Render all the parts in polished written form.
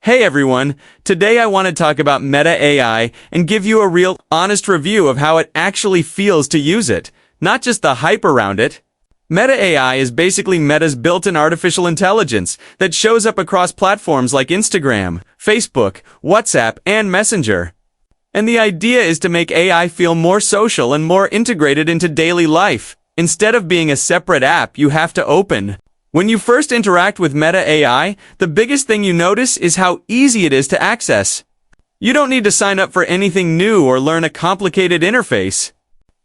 Hey everyone, today I want to talk about Meta AI and give you a real, honest review of how it actually feels to use it, not just the hype around it. Meta AI is basically Meta's built-in artificial intelligence that shows up across platforms like Instagram, Facebook, WhatsApp, and Messenger. And the idea is to make AI feel more social and more integrated into daily life, instead of being a separate app you have to open. When you first interact with Meta AI, the biggest thing you notice is how easy it is to access. You don't need to sign up for anything new or learn a complicated interface.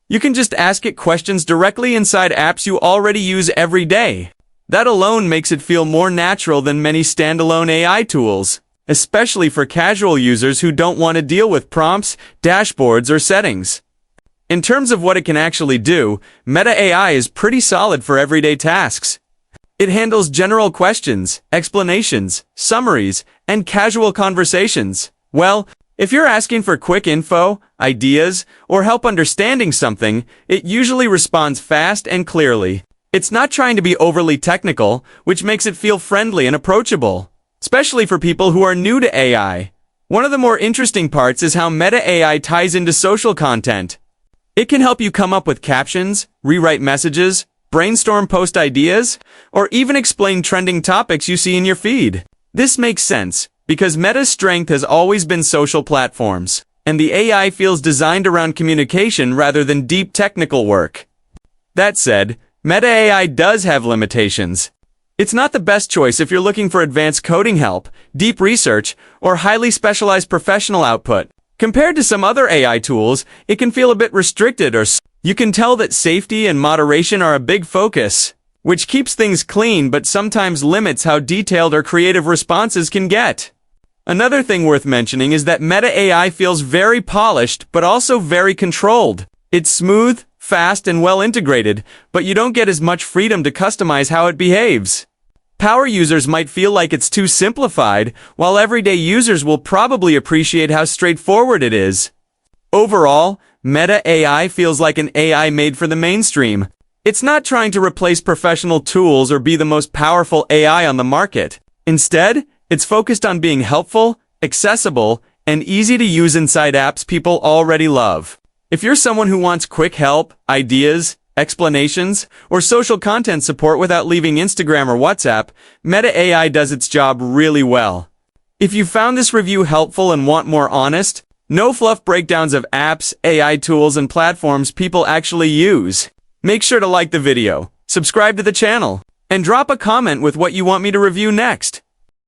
You can just ask it questions directly inside apps you already use every day. That alone makes it feel more natural than many standalone AI tools, especially for casual users who don't want to deal with prompts, dashboards, or settings. In terms of what it can actually do, Meta AI is pretty solid for everyday tasks. It handles general questions, explanations, summaries, and casual conversations. Well, if you're asking for quick info, ideas, or help understanding something, it usually responds fast and clearly. It's not trying to be overly technical, which makes it feel friendly and approachable, especially for people who are new to AI. One of the more interesting parts is how Meta AI ties into social content. It can help you come up with captions, rewrite messages, brainstorm post ideas, or even explain trending topics you see in your feed. This makes sense, because Meta's strength has always been social platforms, and the AI feels designed around communication rather than deep technical work. That said, Meta AI does have limitations. It's not the best choice if you're looking for advanced coding help, deep research, or highly specialized professional output. Compared to some other AI tools, it can feel a bit restricted or you can tell that safety and moderation are a big focus, which keeps things clean but sometimes limits how detailed or creative responses can get. Another thing worth mentioning is that Meta AI feels very polished but also very controlled. It's smooth, fast, and well integrated, but you don't get as much freedom to customize how it behaves. Power users might feel like it's too simplified, while everyday users will probably appreciate how straightforward it is. Overall, Meta AI feels like an AI made for the mainstream. It's not trying to replace professional tools or be the most powerful AI on the market. Instead, it's focused on being helpful, accessible, and easy to use inside apps people already love. If you're someone who wants quick help, ideas, explanations, or social content support without leaving Instagram or WhatsApp, Meta AI does its job really well. If you found this review helpful and want more honest, no fluff breakdowns of apps, AI tools, and platforms people actually use, make sure to like the video, subscribe to the channel, and drop a comment with what you want me to review next.